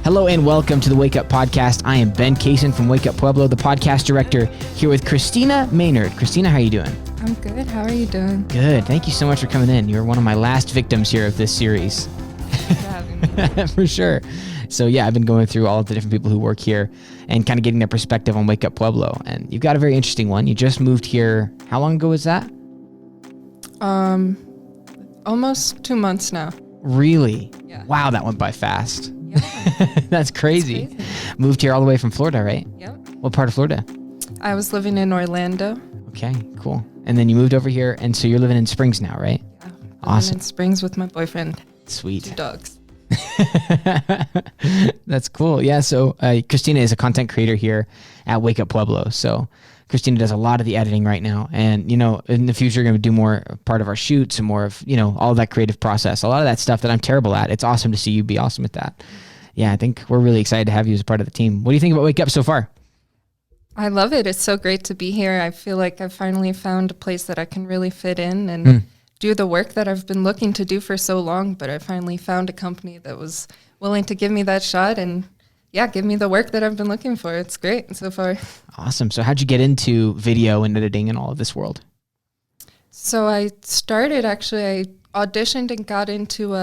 Hello and welcome to the Wake Up Podcast. I am Ben Cason from Wake Up Pueblo, the podcast director, here with Christina Maynard. Christina, how are you doing? I'm good. How are you doing? Good. Thank you so much for coming in. You're one of my last victims here of this series. For sure. So yeah, I've been going through all of the different people who work here and kind of getting their perspective on Wake Up Pueblo. And you've got a very interesting one. You just moved here. How long ago was that? Almost 2 months now. Really? Yeah. Wow, that went by fast. Yeah. That's crazy. Moved here all the way from Florida, right? Yep. What part of Florida? I was living in Orlando. Okay, cool. And then you moved over here, and so you're living in Springs now, right? Yeah. Awesome. In Springs with my boyfriend. Sweet. 2 dogs. That's cool. Yeah, so Christina is a content creator here at Wake Up Pueblo. So Christina does a lot of the editing right now. And, you know, in the future, you're going to do more part of our shoots and more of, you know, all that creative process. A lot of that stuff that I'm terrible at. It's awesome to see you be awesome at that. Yeah, I think we're really excited to have you as a part of the team. What do you think about Wake Up so far? I love it. It's so great to be here. I feel like I finally found a place that I can really fit in and do the work that I've been looking to do for so long. But I finally found a company that was willing to give me that shot and give me the work that I've been looking for. It's great so far. Awesome. So how'd you get into video and editing and all of this world? So I auditioned and got into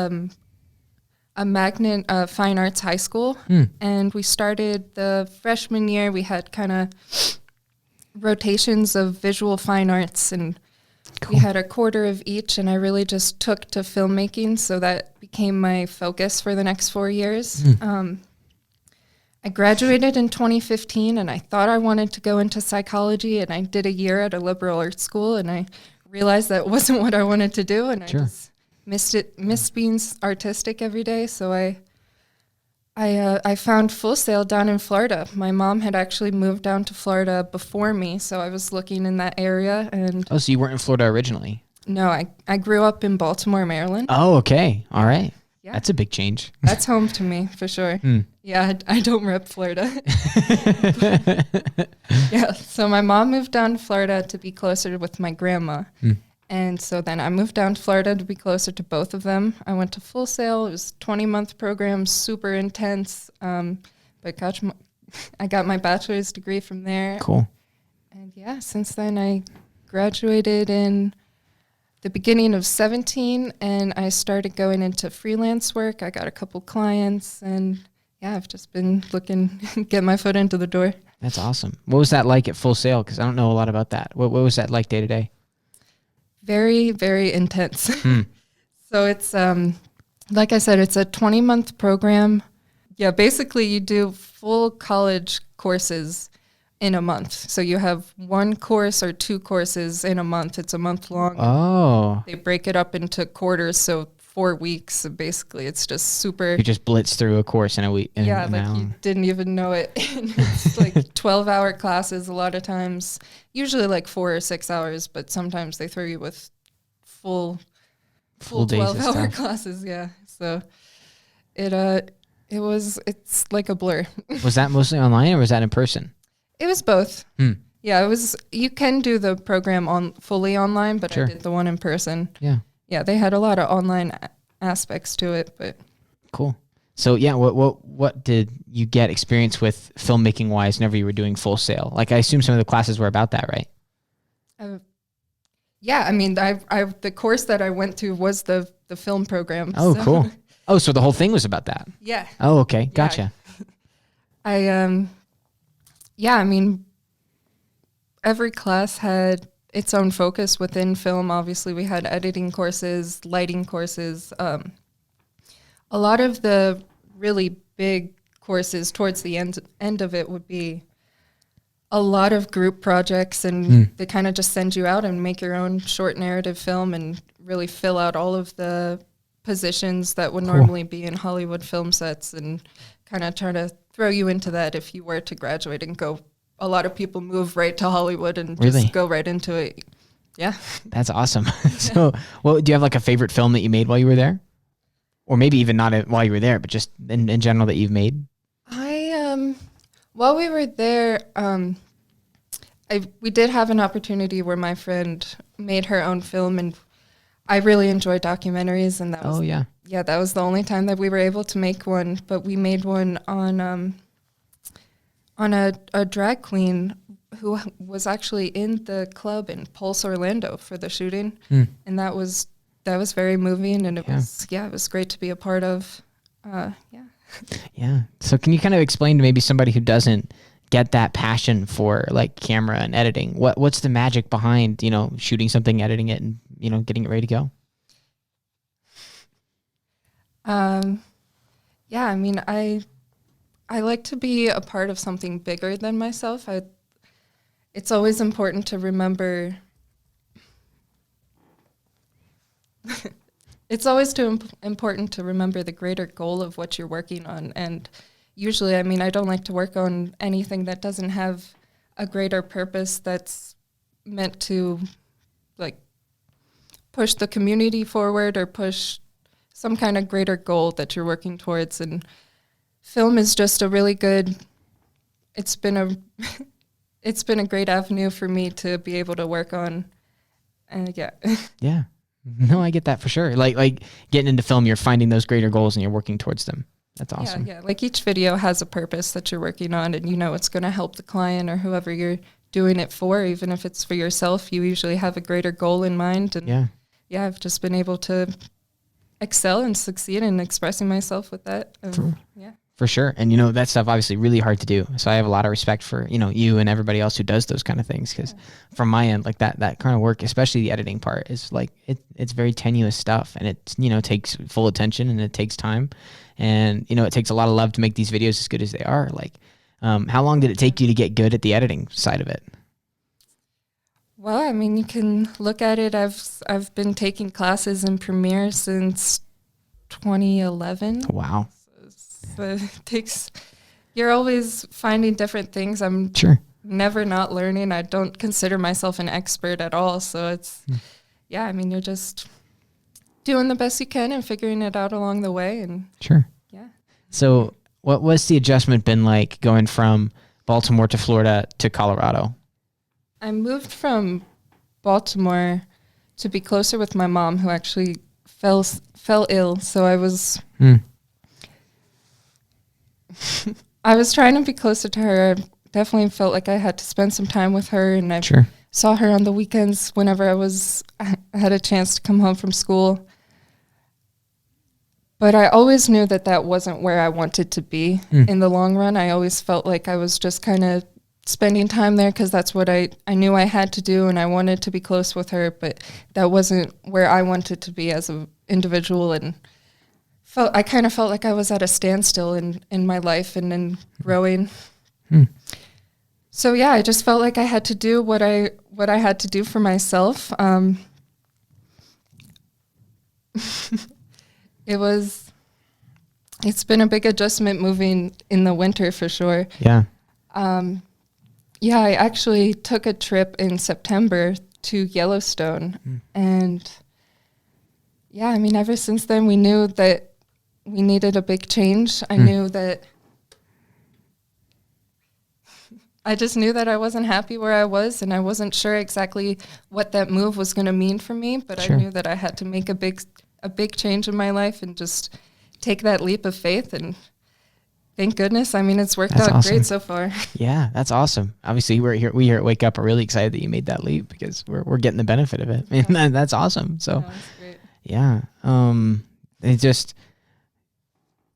a magnet fine arts high school. And we started the freshman year. We had kind of rotations of visual fine arts, and we had a quarter of each, and I really just took to filmmaking. So that became my focus for the next 4 years. I graduated in 2015, and I thought I wanted to go into psychology, and I did a year at a liberal arts school, and I realized that wasn't what I wanted to do, and I just missed being artistic every day. So I found Full Sail down in Florida. My mom had actually moved down to Florida before me, so I was looking in that area. And oh, so you weren't in Florida originally? No, I grew up in Baltimore, Maryland. Oh, okay. All right. Yeah. That's a big change. That's home to me, for sure. Yeah, I don't rep Florida. Yeah, so my mom moved down to Florida to be closer with my grandma. And so then I moved down to Florida to be closer to both of them. I went to Full Sail. It was a 20-month program, super intense. But I got my bachelor's degree from there. Cool. And yeah, since then I graduated in the beginning of 17, and I started going into freelance work. I got a couple clients, and yeah, I've just been looking to get my foot into the door. That's awesome. What was that like at Full Sail? Because I don't know a lot about that. What was that like day to day? Very, very intense. So it's, like I said, it's a 20-month program. Yeah, basically you do full college courses in a month. So you have 1 course or 2 courses in a month. It's a month long. Oh. They break it up into quarters, so 4 weeks. So basically it's just super. You just blitz through a course in a week. Yeah, like you didn't even know it. It's like 12-hour classes a lot of times, usually like 4 or 6 hours, but sometimes they throw you with full days 12-hour classes. Yeah, so it's like a blur. Was that mostly online or was that in person? It was both. Yeah, it was. You can do the program fully online, but Sure. I did the one in person. Yeah, they had a lot of online aspects to it, but cool. So yeah, what did you get experience with filmmaking wise whenever you were doing Full Sail? Like I assume some of the classes were about that, right? Yeah, I mean, the course that I went through was the film program. Oh, so. cool. Oh, so the whole thing was about that. Yeah. Oh, okay, gotcha. I mean, every class had its own focus within film. Obviously, we had editing courses, lighting courses. A lot of the really big courses towards the end of it would be a lot of group projects, and they kind of just send you out and make your own short narrative film and really fill out all of the positions that would normally be in Hollywood film sets, and kind of try to throw you into that if you were to graduate and go. A lot of people move right to Hollywood and just go right into it. Yeah. That's awesome. So, well, do you have like a favorite film that you made while you were there? Or maybe even not while you were there, but just in general that you've made? While we were there, we did have an opportunity where my friend made her own film, and I really enjoy documentaries, and that was yeah, that was the only time that we were able to make one. But we made one on a drag queen who was actually in the club in Pulse, Orlando for the shooting. And that was very moving, and it was great to be a part of. Yeah. So can you kind of explain to maybe somebody who doesn't get that passion for like camera and editing, what's the magic behind, shooting something, editing it, and, getting it ready to go? Yeah, I mean, I like to be a part of something bigger than myself. It's always important to remember. It's always important to remember the greater goal of what you're working on. And usually, I mean, I don't like to work on anything that doesn't have a greater purpose that's meant to, like, push the community forward or push some kind of greater goal that you're working towards. And film is just a really good, it's been a great avenue for me to be able to work on. And Yeah. No, I get that for sure. Like getting into film, you're finding those greater goals and you're working towards them. That's awesome. Yeah. Like each video has a purpose that you're working on, and it's going to help the client or whoever you're doing it for. Even if it's for yourself, you usually have a greater goal in mind. And I've just been able to excel and succeed in expressing myself with that. For sure. And, that stuff obviously really hard to do. So I have a lot of respect for, you and everybody else who does those kind of things. Because from my end, like that kind of work, especially the editing part, is like, it's very tenuous stuff. And it, takes full attention, and it takes time. And, it takes a lot of love to make these videos as good as they are. Like, how long did it take you to get good at the editing side of it? Well, I mean, you can look at it. I've been taking classes in Premiere since 2011. Wow. So you're always finding different things. I'm never not learning. I don't consider myself an expert at all. So it's, I mean, you're just doing the best you can and figuring it out along the way. And So what was the adjustment been like going from Baltimore to Florida to Colorado? I moved from Baltimore to be closer with my mom, who actually fell ill. So I was I was trying to be closer to her. I definitely felt like I had to spend some time with her, and I saw her on the weekends whenever I had a chance to come home from school. But I always knew that wasn't where I wanted to be in the long run. I always felt like I was just kind of spending time there because that's what I knew I had to do, and I wanted to be close with her, but that wasn't where I wanted to be as an individual. And I kind of felt like I was at a standstill in my life and in growing. So I just felt like I had to do what I had to do for myself. It's been a big adjustment moving in the winter for sure. Yeah. I actually took a trip in September to Yellowstone, and I mean, ever since then we knew that we needed a big change. I just knew that I wasn't happy where I was, and I wasn't sure exactly what that move was going to mean for me, but I knew that I had to make a big change in my life and just take that leap of faith, and thank goodness. I mean, it's worked out great so far. Yeah, that's awesome. Obviously, we here at Wake Up are really excited that you made that leap, because we're getting the benefit of it. And that's awesome. So, that's great. It just,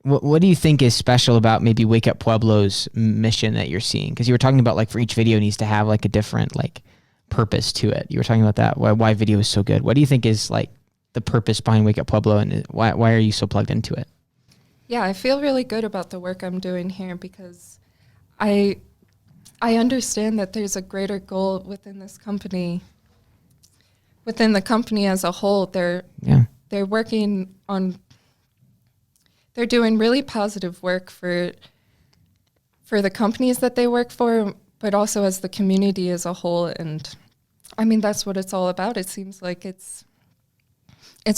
what do you think is special about maybe Wake Up Pueblo's mission that you're seeing? Because you were talking about, like, for each video needs to have like a different like purpose to it. You were talking about that, why video is so good. What do you think is like the purpose behind Wake Up Pueblo, and why are you so plugged into it? Yeah, I feel really good about the work I'm doing here, because I understand that there's a greater goal within this company. Within the company as a whole, they're working on, they're doing really positive work for the companies that they work for, but also as the community as a whole. And I mean, that's what it's all about. It seems like it's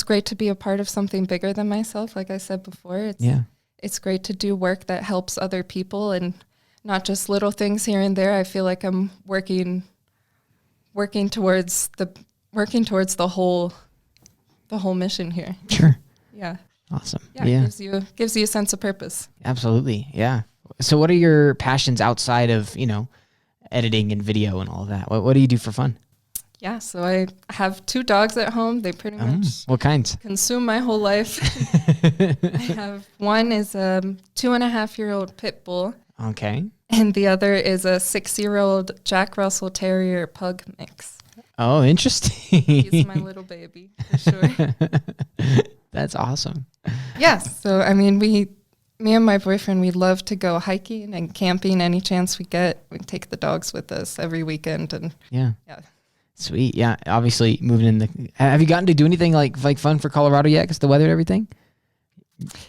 great to be a part of something bigger than myself. Like I said before, it's great to do work that helps other people, and not just little things here and there. I feel like I'm working towards the whole mission here. Sure. Yeah. Awesome. Yeah, it gives you a sense of purpose. Absolutely. Yeah. So what are your passions outside of, editing and video and all of that? What do you do for fun? Yeah, so I have 2 dogs at home. They pretty much What kinds? consume my whole life. I have one is a 2.5-year-old pit bull. Okay. And the other is a 6-year-old Jack Russell Terrier pug mix. Oh, interesting. He's my little baby, for sure. That's awesome. Yeah, so I mean, me and my boyfriend, we love to go hiking and camping any chance we get. We take the dogs with us every weekend, and yeah. Sweet. Yeah. Obviously moving in have you gotten to do anything like fun for Colorado yet? Cause the weather and everything?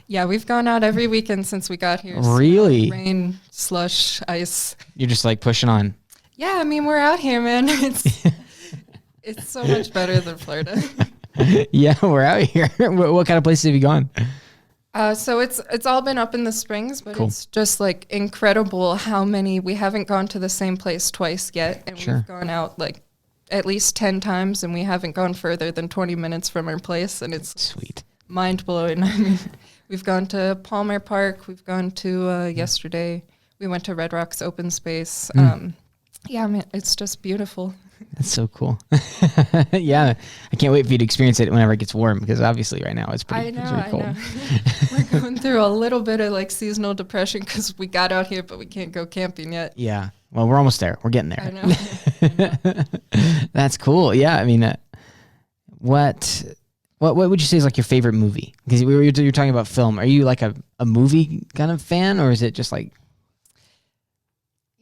Yeah. We've gone out every weekend since we got here. Really? Snow, rain, slush, ice. You're just like pushing on. Yeah. I mean, we're out here, man. It's so much better than Florida. Yeah. We're out here. What kind of places have you gone? So it's all been up in the Springs, but Cool. It's just like incredible how many, we haven't gone to the same place twice yet. And Sure. We've gone out like at least 10 times, and we haven't gone further than 20 minutes from our place, and it's Sweet. mind blowing. I mean, we've gone to Palmer Park. We've gone to yesterday. We went to Red Rocks Open Space. Yeah, I mean, it's just beautiful. That's so cool. Yeah, I can't wait for you to experience it whenever it gets warm, because obviously right now it's pretty cold. I know. We're going through a little bit of like seasonal depression because we got out here, but we can't go camping yet. Yeah. Well, we're almost there. We're getting there. I know. That's cool. Yeah. I mean, what would you say is like your favorite movie? Because you're talking about film. Are you like a movie kind of fan, or is it just like?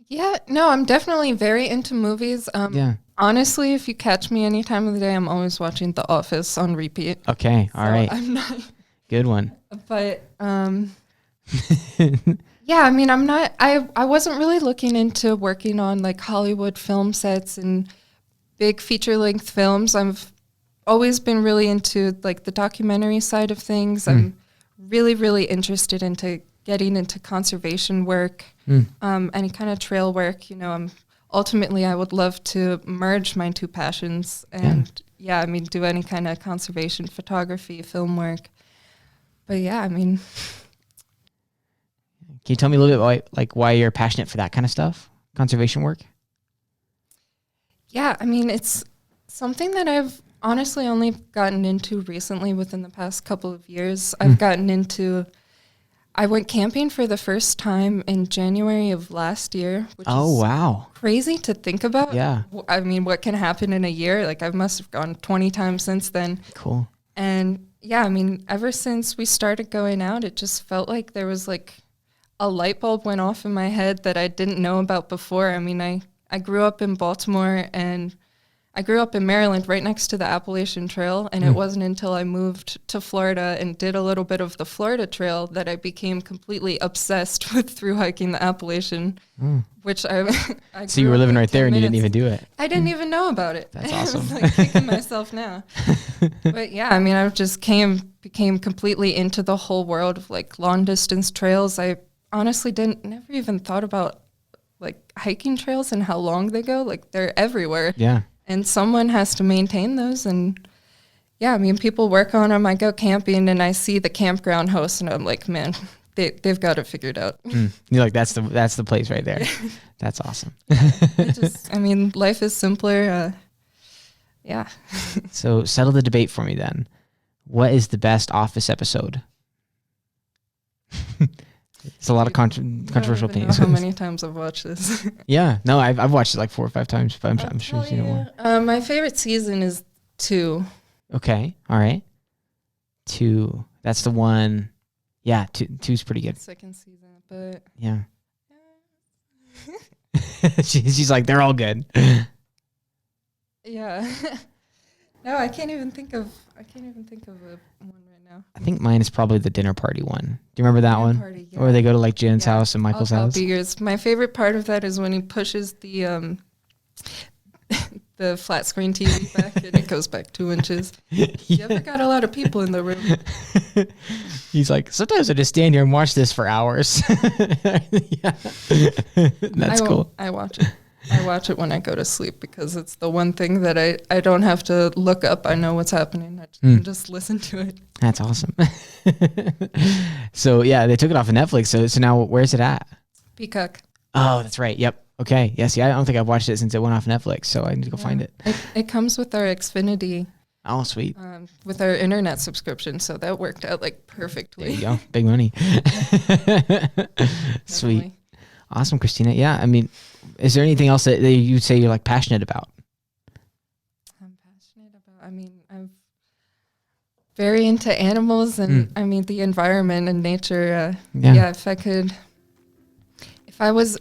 Yeah, no, I'm definitely very into movies. Yeah. Honestly, if you catch me any time of the day, I'm always watching The Office on repeat. Okay. All right. I'm not. Good one. But yeah, I mean, I wasn't really looking into working on like Hollywood film sets and big feature length films. I've always been really into like the documentary side of things. I'm really, really interested into getting into conservation work, any kind of trail work. Ultimately, I would love to merge my 2 passions and I mean, do any kind of conservation photography, film work. But yeah, I mean, can you tell me a little bit why you're passionate for that kind of stuff, conservation work? Yeah, I mean, it's something that I've honestly only gotten into recently within the past couple of years. I've gotten into, I went camping for the first time in January of last year, which is wow, crazy to think about. Yeah. I mean, what can happen in a year? Like I must have gone 20 times since then. Cool. And yeah, I mean, ever since we started going out, it just felt like there was like a light bulb went off in my head that I didn't know about before. I mean, I grew up in Baltimore, and I grew up in Maryland right next to the Appalachian Trail, and it wasn't until I moved to Florida and did a little bit of the Florida Trail that I became completely obsessed with through hiking the Appalachian, which I So you were living right there and you didn't even do it. I didn't even know about it. That's awesome. I was like kicking myself now. But yeah, I mean, I just became completely into the whole world of like long distance trails. I honestly never even thought about like hiking trails and how long they go. Like they're everywhere. Yeah. And someone has to maintain those. And yeah, I mean, people work on them. I go camping and I see the campground host and I'm like, man, they've got it figured out. You're like, that's the place right there. That's awesome. I mean, life is simpler. Yeah. So settle the debate for me then. What is the best Office episode? It's a lot of controversial opinions. How many times I've watched this? Yeah, no, I've watched it like 4 or 5 times, but I'm sure you've seen it more. My favorite season is 2. Okay, all right. 2, that's the one. Yeah, 2's pretty good. Second season, but yeah. She's like, they're all good. Yeah. No, I can't even think of a one right now. I think mine is probably the dinner party one. Do you remember that one? Party, yeah. Or they go to like Jen's house and Michael's house? Yours. My favorite part of that is when he pushes the the flat screen TV back and it goes back 2 inches. You ever got a lot of people in the room? He's like, sometimes I just stand here and watch this for hours. Yeah. That's cool. I watch it. I watch it when I go to sleep because it's the one thing that I don't have to look up. I know what's happening. I can just listen to it. That's awesome. So yeah, they took it off of Netflix. So now where's it at? Peacock. Oh, that's right. Yep. Okay. Yeah. See, I don't think I've watched it since it went off Netflix, so I need to go find it. It comes with our Xfinity. Oh, sweet. With our internet subscription, so that worked out like perfectly. There you go. Big money. Sweet. Awesome, Christina. Yeah. I mean, is there anything else that you'd say you're like passionate about? I'm passionate about, I'm very into animals and I mean, the environment and nature. If I was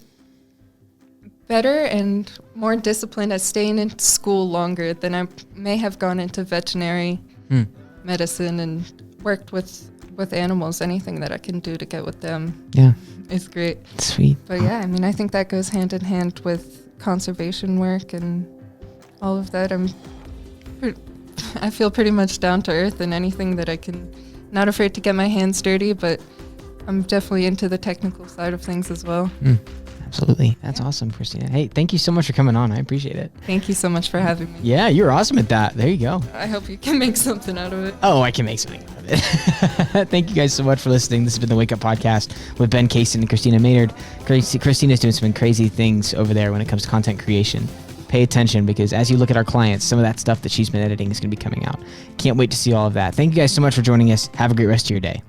better and more disciplined at staying in school longer, then I may have gone into veterinary medicine and worked with animals. Anything that I can do to get with them is great. Sweet. But yeah, I mean, I think that goes hand in hand with conservation work and all of that. I feel pretty much down to earth in anything that I can. Not afraid to get my hands dirty, but I'm definitely into the technical side of things as well. Absolutely. That's awesome, Christina. Hey, thank you so much for coming on. I appreciate it. Thank you so much for having me. Yeah, you're awesome at that. There you go. I hope you can make something out of it. Oh, I can make something out of it. Thank you guys so much for listening. This has been the Wake Up Podcast with Ben Cason and Christina Maynard. Christina's doing some crazy things over there when it comes to content creation. Pay attention, because as you look at our clients, some of that stuff that she's been editing is going to be coming out. Can't wait to see all of that. Thank you guys so much for joining us. Have a great rest of your day.